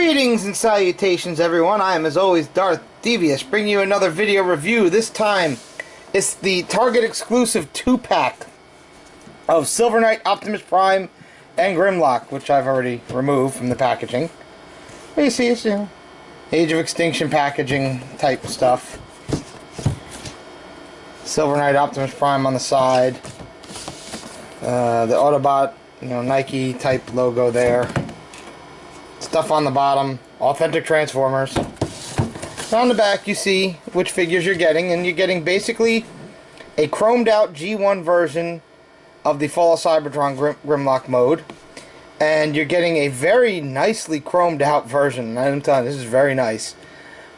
Greetings and salutations, everyone. I am, as always, Darth Devious, bringing you another video review. This time, it's the Target exclusive 2-pack of Silver Knight, Optimus Prime, and Grimlock, which I've already removed from the packaging. But you see, it's, Age of Extinction packaging type stuff. Silver Knight, Optimus Prime on the side. The Autobot, Nike type logo there. Stuff on the bottom, authentic Transformers. On the back you see which figures you're getting, and you're getting basically a chromed out G1 version of the Fall of Cybertron Grimlock mode, and you're getting a very nicely chromed out version. I'm telling you, this is very nice.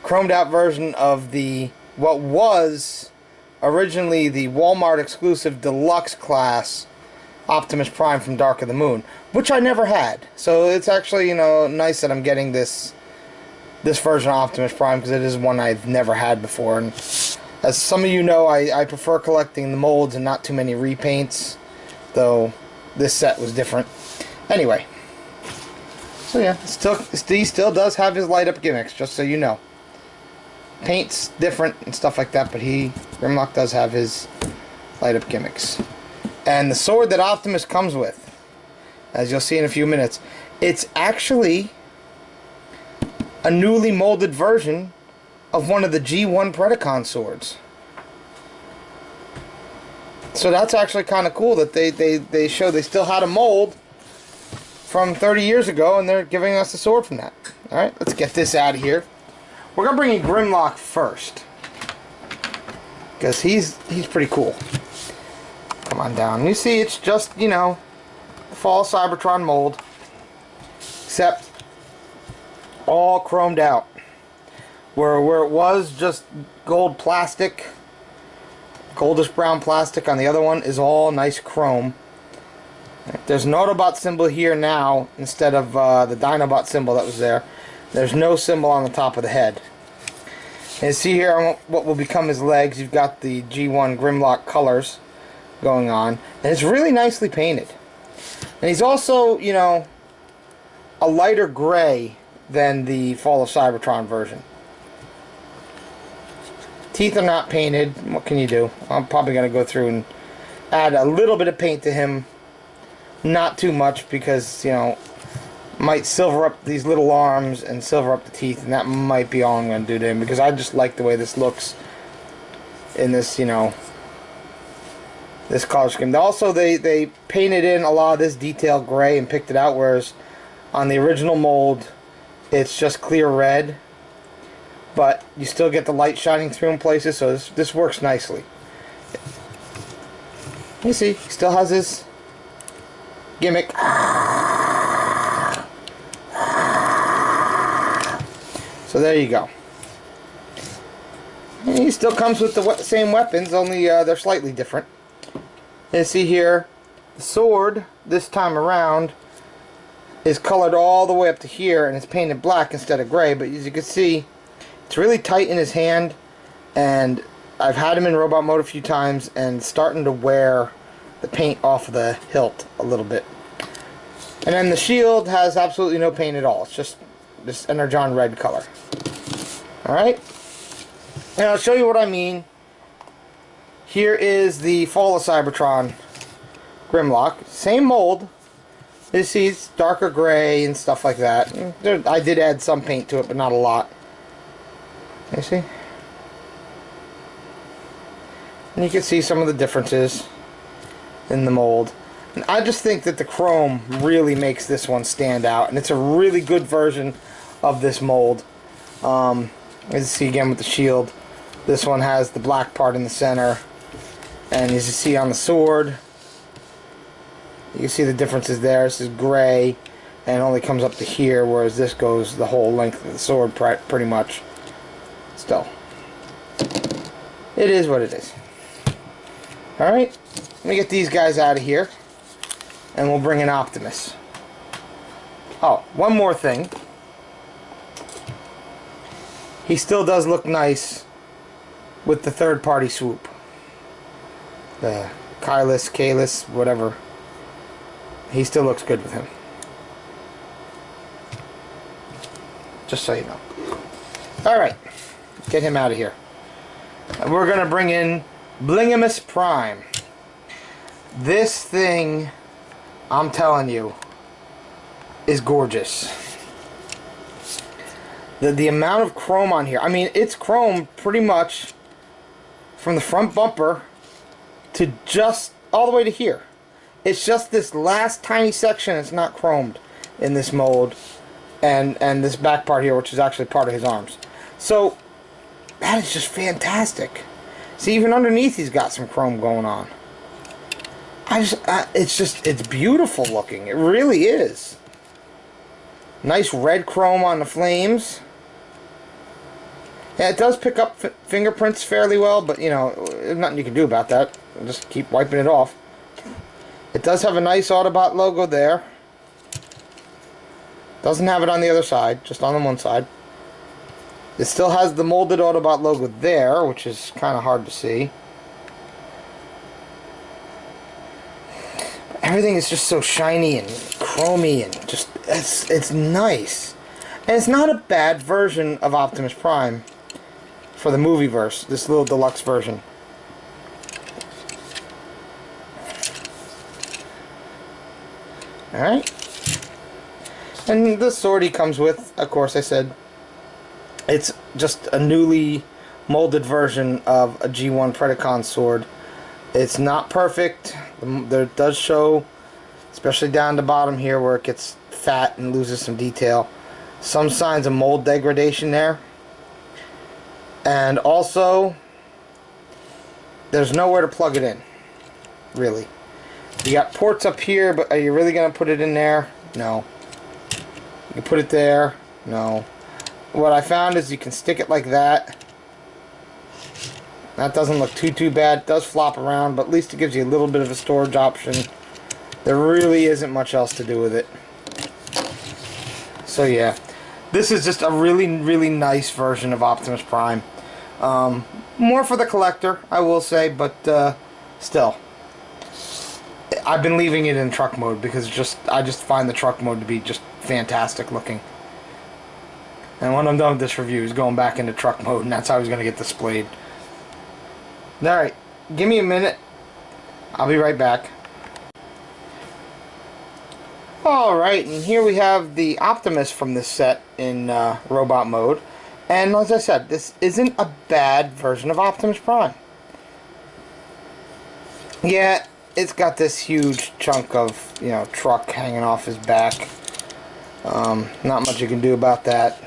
Chromed out version of the what was originally the Walmart exclusive deluxe class Optimus Prime from Dark of the Moon, which I never had. So it's actually, nice that I'm getting this version of Optimus Prime, because it is one I've never had before. And as some of you know, I prefer collecting the molds and not too many repaints, though this set was different. Anyway, so yeah, he still does have his light up gimmicks, just so you know. Paint's different and stuff like that, but Grimlock does have his light up gimmicks. And the sword that Optimus comes with, as you'll see in a few minutes, it's actually a newly molded version of one of the G1 Predacon swords. So that's actually kind of cool that they show they still had a mold from 30 years ago, and they're giving us a sword from that. Alright, let's get this out of here. We're going to bring in Grimlock first, because he's pretty cool. Come on down. You see, it's just, the Fall Cybertron mold, except all chromed out. Where it was just gold plastic, goldish brown plastic on the other one is all nice chrome. There's an Autobot symbol here now instead of the Dinobot symbol that was there. There's no symbol on the top of the head. And see here what will become his legs. You've got the G1 Grimlock colors going on, and it's really nicely painted. And he's also, a lighter gray than the Fall of Cybertron version. Teeth are not painted. What can you do? I'm probably going to go through and add a little bit of paint to him. Not too much, because, might silver up these little arms and silver up the teeth, and that might be all I'm going to do to him, because I just like the way this looks in this, this color scheme. Also, they painted in a lot of this detail gray and picked it out, whereas on the original mold it's just clear red, but you still get the light shining through in places, so this works nicely. You see, he still has his gimmick. So there you go. And he still comes with the same weapons, only they're slightly different. And see here, the sword this time around is colored all the way up to here, and it's painted black instead of gray. But as you can see, it's really tight in his hand, and I've had him in robot mode a few times, and starting to wear the paint off of the hilt a little bit. And then the shield has absolutely no paint at all. It's just this Energon red color. Alright? And I'll show you what I mean. Here is the Fall of Cybertron Grimlock. Same mold. You see, it's darker gray and stuff like that. I did add some paint to it, but not a lot. You see? And you can see some of the differences in the mold. And I just think that the chrome really makes this one stand out, and it's a really good version of this mold. As you see again with the shield, this one has the black part in the center, and as you see on the sword, you can see the differences there. This is gray and only comes up to here, whereas this goes the whole length of the sword pretty much. Still, it is what it is. Alright, let me get these guys out of here, and we'll bring in Optimus. Oh, one more thing. He still does look nice with the third-party swoop. The Kalis, whatever. He still looks good with him. Just so you know. Alright. Get him out of here. And we're going to bring in Optimus Prime. This thing, I'm telling you, is gorgeous. The amount of chrome on here. I mean, it's chrome pretty much from the front bumper to just all the way to here. It's just this last tiny section that's not chromed in this mold, and this back part here, which is actually part of his arms. So that is just fantastic. See, even underneath he's got some chrome going on. It's beautiful looking. It really is. Nice red chrome on the flames. Yeah, it does pick up fingerprints fairly well, but you know, there's nothing you can do about that. Just keep wiping it off. It does have a nice Autobot logo there. Doesn't have it on the other side, just on the one side. It still has the molded Autobot logo there, which is kind of hard to see. Everything is just so shiny and chromy and just, it's nice. And it's not a bad version of Optimus Prime for the movieverse, this little deluxe version. Alright. And the sword he comes with, of course I said, it's just a newly molded version of a G1 Predacon sword. It's not perfect. There does show, especially down the bottom here where it gets fat and loses some detail, some signs of mold degradation there. And also, there's nowhere to plug it in, really. You got ports up here, but are you really going to put it in there? No. You can put it there? No. What I found is you can stick it like that. That doesn't look too bad. It does flop around, but at least it gives you a little bit of a storage option. There really isn't much else to do with it. So yeah, this is just a really nice version of Optimus Prime. More for the collector, I will say, but still. I've been leaving it in truck mode because I just find the truck mode to be just fantastic looking. And when I'm done with this review, he's going back into truck mode, and that's how he's going to get displayed. Alright, give me a minute. I'll be right back. Alright, and here we have the Optimus from this set in robot mode. And as I said, this isn't a bad version of Optimus Prime. Yeah, it's got this huge chunk of, you know, truck hanging off his back. Not much you can do about that.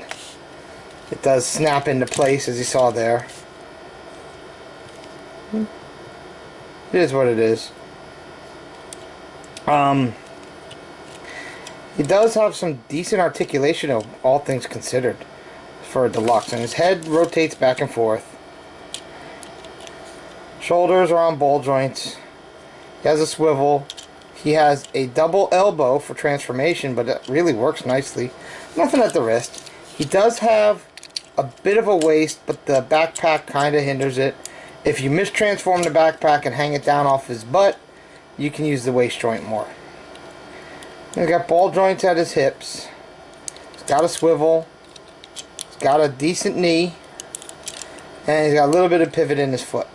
It does snap into place, as you saw there. It is what it is. He does have some decent articulation, of all things considered, for a deluxe. And his head rotates back and forth. Shoulders are on ball joints. He has a swivel. He has a double elbow for transformation, but it really works nicely. Nothing at the wrist. He does have a bit of a waist, but the backpack kind of hinders it. If you mistransform the backpack and hang it down off his butt, you can use the waist joint more. He's got ball joints at his hips. He's got a swivel. He's got a decent knee. And he's got a little bit of pivot in his foot.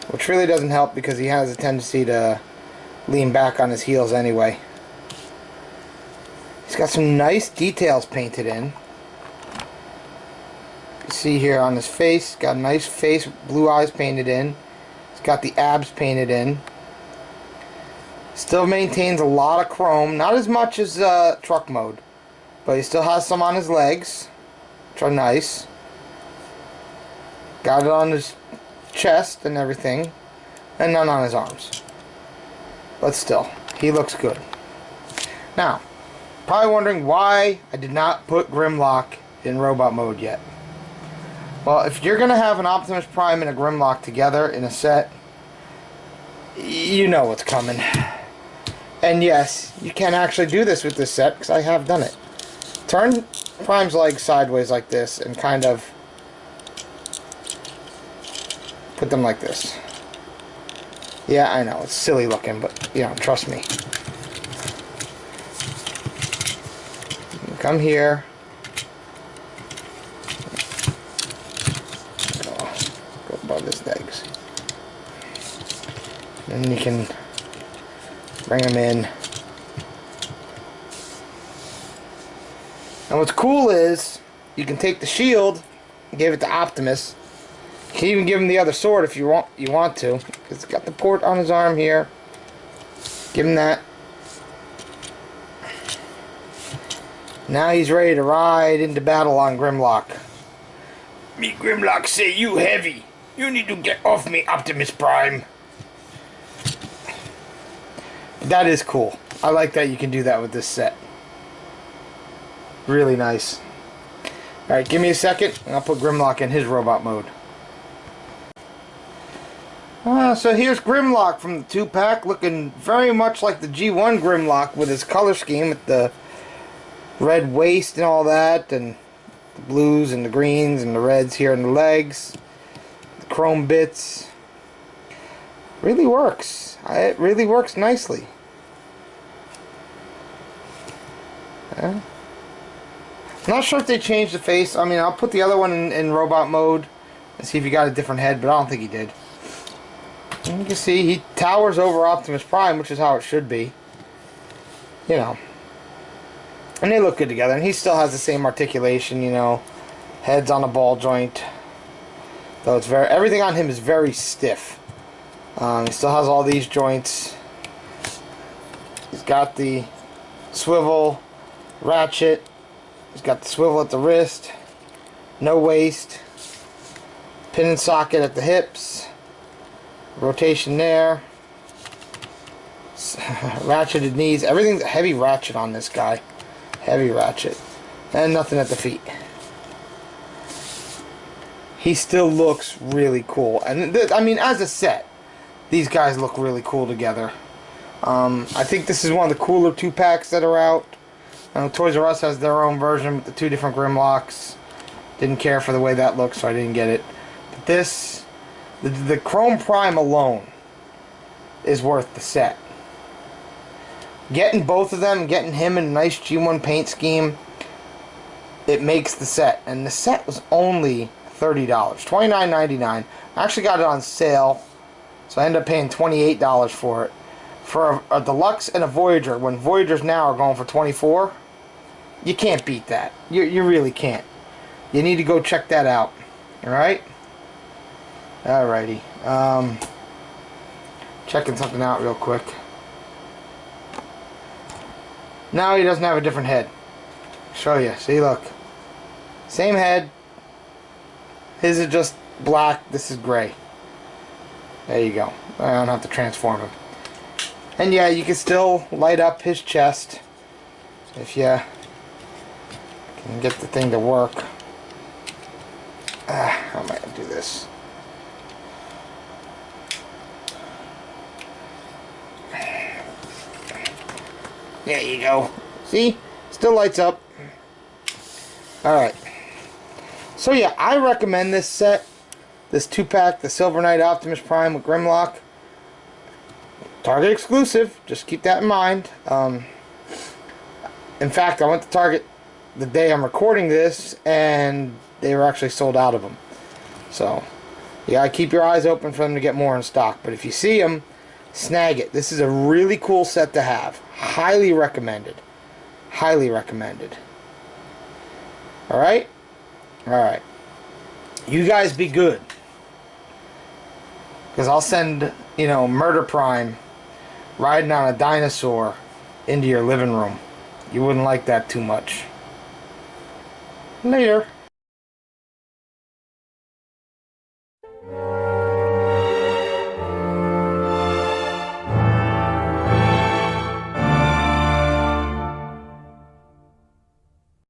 Which really doesn't help because he has a tendency to lean back on his heels anyway. He's got some nice details painted in. You see here on his face, got a nice face, blue eyes painted in. He's got the abs painted in. Still maintains a lot of chrome, not as much as truck mode, but he still has some on his legs, which are nice. Got it on his chest and everything, and none on his arms. But still, he looks good. Now, probably wondering why I did not put Grimlock in robot mode yet. Well, if you're going to have an Optimus Prime and a Grimlock together in a set, you know what's coming. And yes, you can actually do this with this set, because I have done it. Turn Prime's legs sideways like this, and kind of put them like this. Yeah, I know, it's silly looking, but, you know, trust me. Come here, And you can bring them in. And what's cool is you can take the shield and give it to Optimus. You can even give him the other sword if you want to. It's got the port on his arm here. Give him that. Now he's ready to ride into battle on Grimlock. Me Grimlock say you heavy. You need to get off me, Optimus Prime. That is cool. I like that you can do that with this set. Really nice. Alright, give me a second and I'll put Grimlock in his robot mode. So here's Grimlock from the 2-pack, looking very much like the G1 Grimlock with his color scheme, with the red waist and all that, and the blues and the greens and the reds here in the legs, the chrome bits. Really works. It really works nicely. I'm not sure if they changed the face. I mean, I'll put the other one in robot mode and see if he got a different head, but I don't think he did. And you can see he towers over Optimus Prime, which is how it should be. You know. And they look good together. And he still has the same articulation, you know. Head's on a ball joint. Though it's everything on him is very stiff. He still has all these joints. He's got the swivel ratchet. He's got the swivel at the wrist. No waist. Pin and socket at the hips. Rotation there. Ratcheted knees. Everything's heavy ratchet on this guy. Heavy ratchet. And nothing at the feet. He still looks really cool. And I mean, as a set, these guys look really cool together. I think this is one of the cooler 2-packs that are out. Toys R Us has their own version with the 2 different Grimlocks. Didn't care for the way that looks, so I didn't get it. But this, the Chrome Prime alone is worth the set. Getting both of them, getting him in a nice G1 paint scheme, it makes the set. And the set was only $30, $29.99. I actually got it on sale, so I ended up paying $28 for it. For a Deluxe and a Voyager, when Voyagers now are going for $24, you can't beat that. You really can't. You need to go check that out. Alright? Alrighty. Checking something out real quick. Now he doesn't have a different head. Show you. See, look. Same head. His is just black. This is gray. There you go. I don't have to transform him. And yeah, you can still light up his chest if you can get the thing to work. How am I going to do this? There you go. See? Still lights up. Alright. So yeah, I recommend this set. This 2-pack, the Silver Knight Optimus Prime with Grimlock. Target exclusive. Just keep that in mind. In fact, I went to Target the day I'm recording this, and they were actually sold out of them. So, you gotta keep your eyes open for them to get more in stock. But if you see them, snag it. This is a really cool set to have. Highly recommended. Highly recommended. Alright? Alright. You guys be good. Because I'll send, you know, Murder Prime riding on a dinosaur into your living room. You wouldn't like that too much. Later.